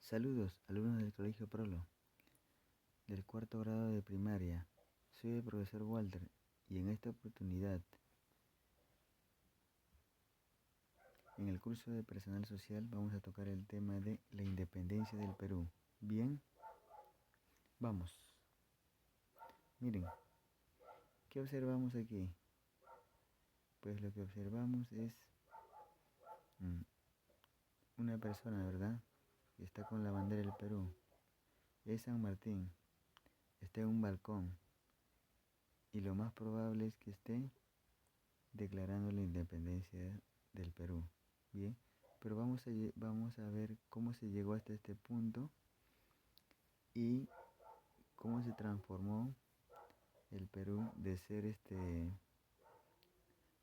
Saludos, alumnos del Colegio Prolo, del cuarto grado de primaria. Soy el profesor Walter y en esta oportunidad, en el curso de personal social, vamos a tocar el tema de la independencia del Perú. Bien, vamos. Miren, ¿qué observamos aquí? Pues lo que observamos es mm, una persona, ¿verdad? Que está con la bandera del Perú. Es San Martín, está en un balcón y lo más probable es que esté declarando la independencia del Perú. Bien, pero vamos a ver cómo se llegó hasta este punto y cómo se transformó el Perú de ser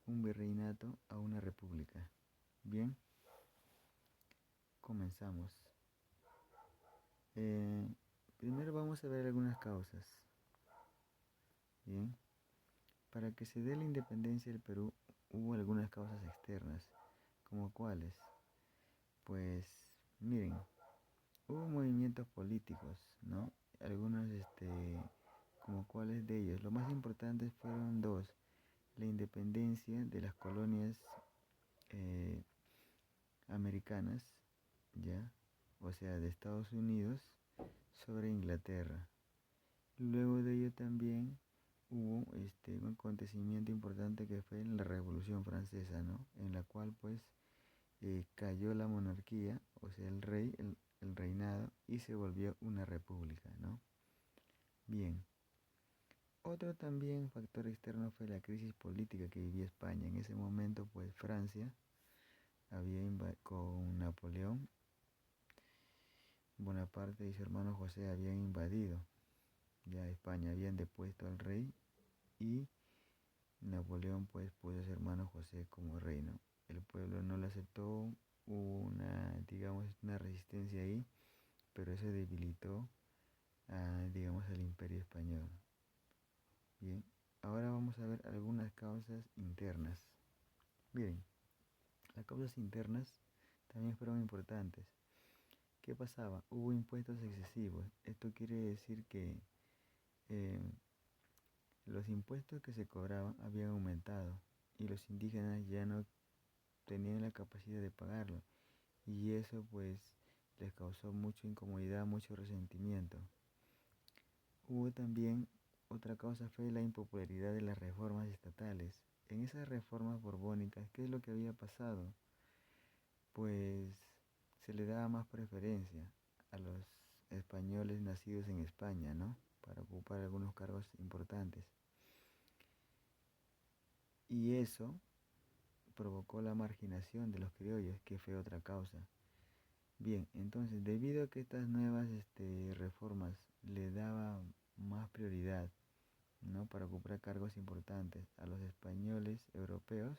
un virreinato a una república. Bien, comenzamos. Eh, Primero vamos a ver algunas causas. Bien, para que se dé la independencia del Perú hubo algunas causas externas, como cuáles. Pues miren, hubo movimientos políticos, ¿no? Algunos, como cuáles de ellos. Los más importantes fueron dos: la independencia de las colonias eh, americanas, ¿ya? O sea, de Estados Unidos sobre Inglaterra. Luego de ello también hubo un acontecimiento importante que fue la Revolución Francesa, ¿no? En la cual pues cayó la monarquía, o sea, el reinado, y se volvió una república, ¿no? Bien. Otro también factor externo fue la crisis política que vivía España. En ese momento, pues Francia con Napoleón Bonaparte y su hermano José habían invadido ya España, habían depuesto al rey y Napoleón pues puso a su hermano José como rey, ¿no? El pueblo no lo aceptó, hubo una resistencia ahí, pero eso debilitó al imperio español. Bien, ahora vamos a ver algunas causas internas. Miren, las causas internas también fueron importantes. ¿Qué pasaba? Hubo impuestos excesivos. Esto quiere decir que eh, los impuestos que se cobraban habían aumentado y los indígenas ya no tenían la capacidad de pagarlo. Y eso pues les causó mucha incomodidad, mucho resentimiento. Hubo también otra causa, fue la impopularidad de las reformas estatales. En esas reformas borbónicas, ¿qué es lo que había pasado? Pues se le daba más preferencia a los españoles nacidos en España, ¿no? Para ocupar algunos cargos importantes. Y eso provocó la marginación de los criollos, que fue otra causa. Bien, entonces, debido a que estas nuevas reformas le daban más prioridad, ¿no? Para ocupar cargos importantes a los españoles europeos,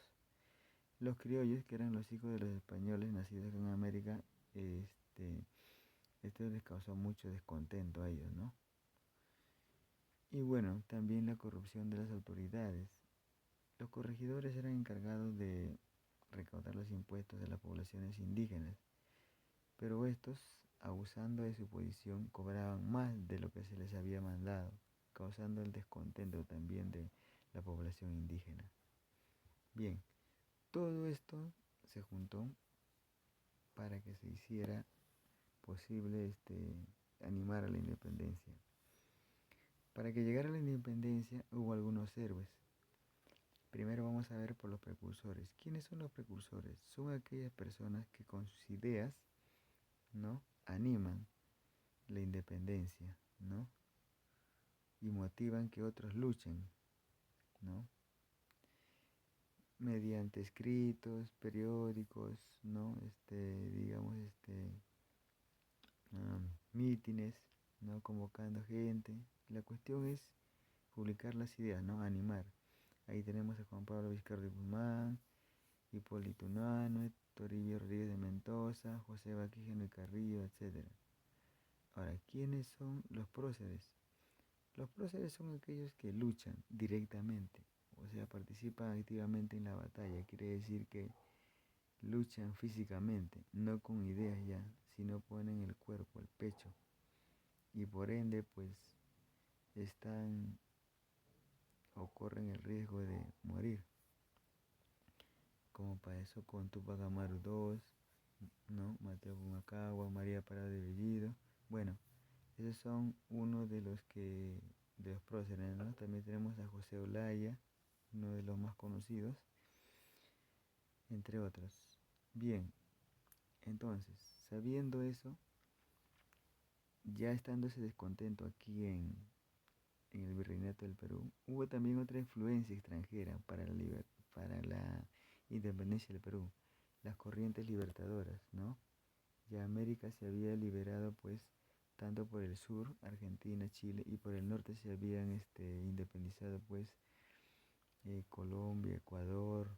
los criollos, que eran los hijos de los españoles nacidos en América, esto les causó mucho descontento a ellos, ¿no? Y bueno, también la corrupción de las autoridades. Los corregidores eran encargados de recaudar los impuestos de las poblaciones indígenas, pero estos, abusando de su posición, cobraban más de lo que se les había mandado, causando el descontento también de la población indígena. Bien, todo esto se juntó para que se hiciera posible animar a la independencia. Para que llegara a la independencia hubo algunos héroes. Primero vamos a ver por los precursores. ¿Quiénes son los precursores? Son aquellas personas que con sus ideas, ¿no?, animan la independencia, ¿no?, y motivan que otros luchen, ¿no?, mediante escritos, periódicos, ¿no?, mítines, ¿no?, convocando gente. La cuestión es publicar las ideas, ¿no?, animar. Ahí tenemos a Juan Pablo Vizcarra de Guzmán, Hipólito Unanue, Toribio Rodríguez de Mendoza, José Baquígeno y Carrillo, etc. Ahora, ¿quiénes son los próceres? Los próceres son aquellos que luchan directamente, o sea, participan activamente en la batalla. Quiere decir que luchan físicamente, no con ideas ya, sino ponen el cuerpo, el pecho, y por ende pues están o corren el riesgo de morir, como pasó con Tupac Amaru II, ¿no? Mateo Pumacagua, María Parada de Bellido. Bueno, esos son uno de los próceres, ¿no? También tenemos a José Olaya, uno de los más conocidos, entre otros. Bien, entonces, sabiendo eso, ya estando ese descontento aquí en el Virreinato del Perú, hubo también otra influencia extranjera para la independencia del Perú, las corrientes libertadoras, ¿no? Ya América se había liberado pues tanto por el sur, Argentina, Chile, y por el norte se habían independizado pues Colombia, Ecuador,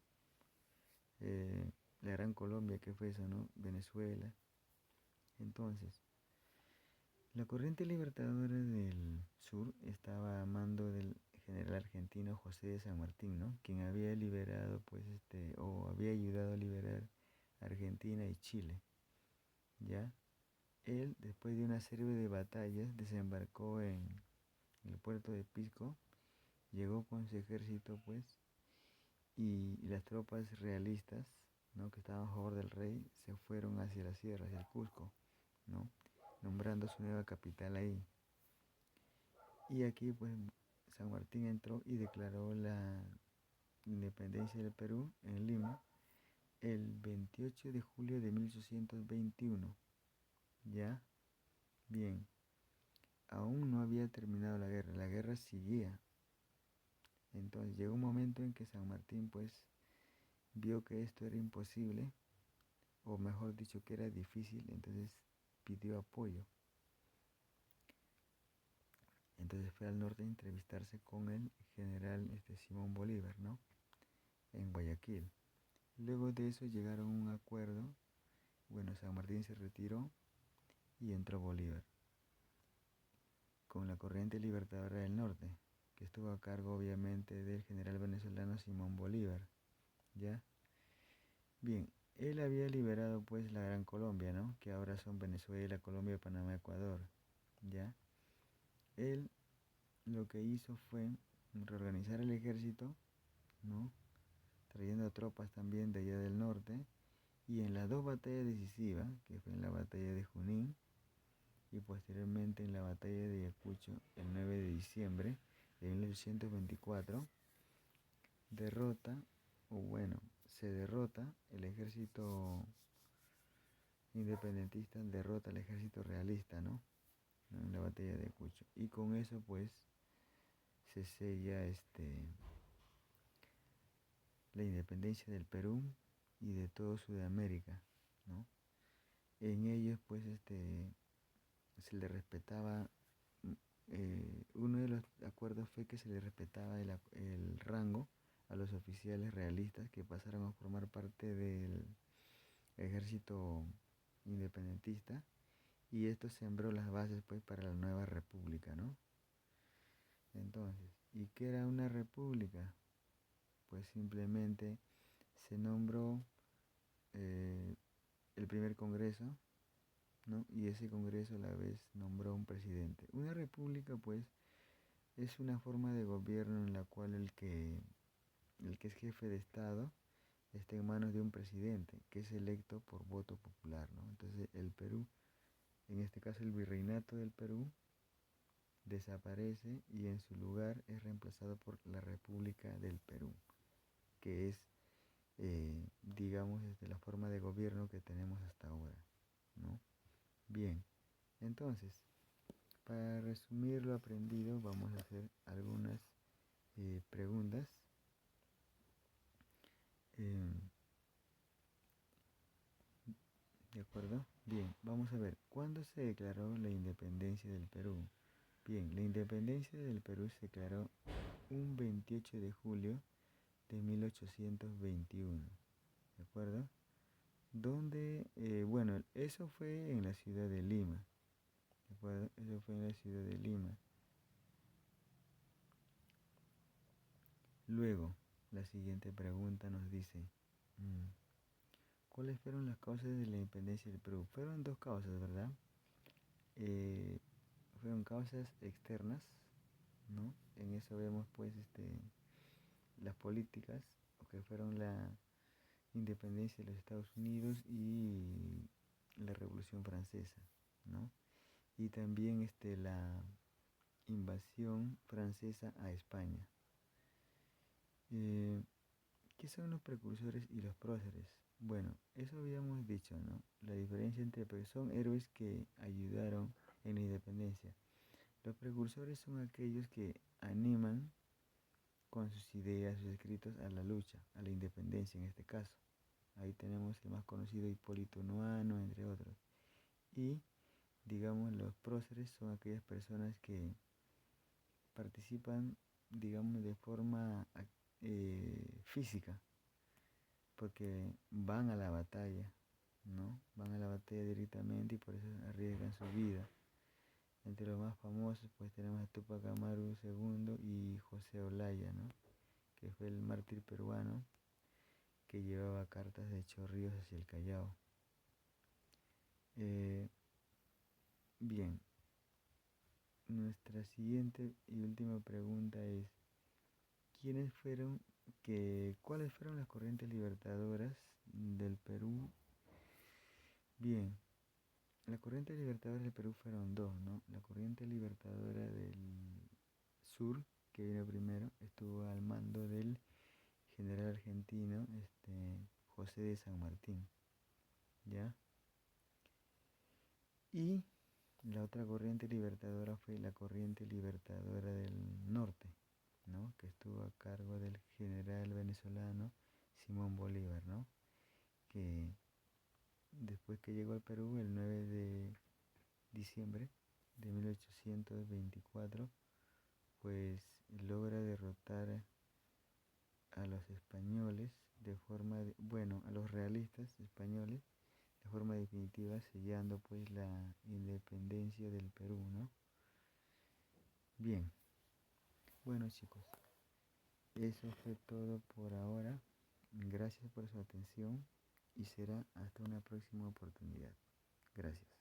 eh, la Gran Colombia, que fue eso, ¿no? Venezuela. Entonces, la corriente libertadora del sur estaba a mando del general argentino José de San Martín, ¿no? Quien había liberado, pues, o había ayudado a liberar Argentina y Chile, ¿ya? Él, después de una serie de batallas, desembarcó en el puerto de Pisco, llegó con su ejército, pues, y las tropas realistas, ¿no? Que estaban a favor del rey, se fueron hacia la sierra, hacia el Cusco, ¿no? Nombrando su nueva capital ahí. Y aquí pues San Martín entró y declaró la independencia del Perú en Lima el 28 de julio de 1821. ¿Ya? Bien, aún no había terminado la guerra seguía. Entonces llegó un momento en que San Martín pues vio que esto era imposible, o mejor dicho que era difícil, entonces pidió apoyo. Entonces fue al norte a entrevistarse con el general Simón Bolívar, ¿no? En Guayaquil. Luego de eso llegaron a un acuerdo. Bueno, San Martín se retiró y entró Bolívar, con la corriente libertadora del norte, que estuvo a cargo obviamente del general venezolano Simón Bolívar, ¿ya? Bien, él había liberado pues la Gran Colombia, ¿no? Que ahora son Venezuela, Colombia, Panamá, Ecuador, ¿ya? Él lo que hizo fue reorganizar el ejército, ¿no? Trayendo tropas también de allá del norte, y en las dos batallas decisivas, que fue en la batalla de Junín y posteriormente en la batalla de Ayacucho el 9 de diciembre de 1824, derrota, o bueno, se derrota el ejército independentista, derrota al ejército realista, ¿no? En la batalla de Ayacucho. Y con eso pues se sella la independencia del Perú y de todo Sudamérica, ¿no? En ellos pues se le respetaba, uno de los acuerdos fue que se le respetaba el rango a los oficiales realistas que pasaron a formar parte del ejército independentista, y esto sembró las bases pues para la nueva república, ¿no? Entonces, ¿y qué era una república? Pues simplemente se nombró el primer congreso, ¿no? Y ese congreso a la vez nombró un presidente. Una república pues es una forma de gobierno en la cual el que es jefe de Estado está en manos de un presidente que es electo por voto popular, ¿no? Entonces el Perú, en este caso el virreinato del Perú, desaparece y en su lugar es reemplazado por la República del Perú, que es, digamos, la forma de gobierno que tenemos hasta ahora, ¿no? Bien, entonces, para resumir lo aprendido, vamos a hacer algunas preguntas. Eh, ¿De acuerdo? Bien, vamos a ver, ¿cuándo se declaró la independencia del Perú? Bien, la independencia del Perú se declaró un 28 de julio de 1821, ¿de acuerdo? Donde, bueno, eso fue en la ciudad de Lima, ¿de acuerdo? Eso fue en la ciudad de Lima. Luego, la siguiente pregunta nos dice, ¿cuáles fueron las causas de la independencia del Perú? Fueron dos causas, ¿verdad? Eh, Fueron causas externas, ¿no? En eso vemos pues las políticas, que fueron la independencia de los Estados Unidos y la Revolución Francesa, ¿no? Y también la invasión francesa a España. Eh, ¿Qué son los precursores y los próceres? Bueno, eso habíamos dicho, ¿no? La diferencia entre son héroes que ayudaron en la independencia. Los precursores son aquellos que animan con sus ideas, sus escritos a la lucha, a la independencia en este caso. Ahí tenemos el más conocido Hipólito Unguano, entre otros. Y, digamos, los próceres son aquellas personas que participan, digamos, de forma física, porque van a la batalla, ¿no? Van a la batalla directamente y por eso arriesgan su vida. Entre los más famosos pues tenemos a Tupac Amaru II y José Olaya, ¿no? Que fue el mártir peruano que llevaba cartas de Chorrillos hacia el Callao. Bien, nuestra siguiente y última pregunta es, ¿cuáles fueron las corrientes libertadoras del Perú? Bien, las corrientes libertadoras del Perú fueron dos, ¿no? La corriente libertadora del sur, que vino primero, estuvo al mando del general argentino José de San Martín, ¿ya? Y la otra corriente libertadora fue la corriente libertadora del norte, ¿no? Que estuvo a cargo del general venezolano Simón Bolívar, ¿no? Que después que llegó al Perú el 9 de diciembre de 1824, pues logra derrotar a los españoles a los realistas españoles de forma definitiva, sellando pues la independencia del Perú, ¿no? Bien, bueno chicos, eso fue todo por ahora. Gracias por su atención y será hasta una próxima oportunidad. Gracias.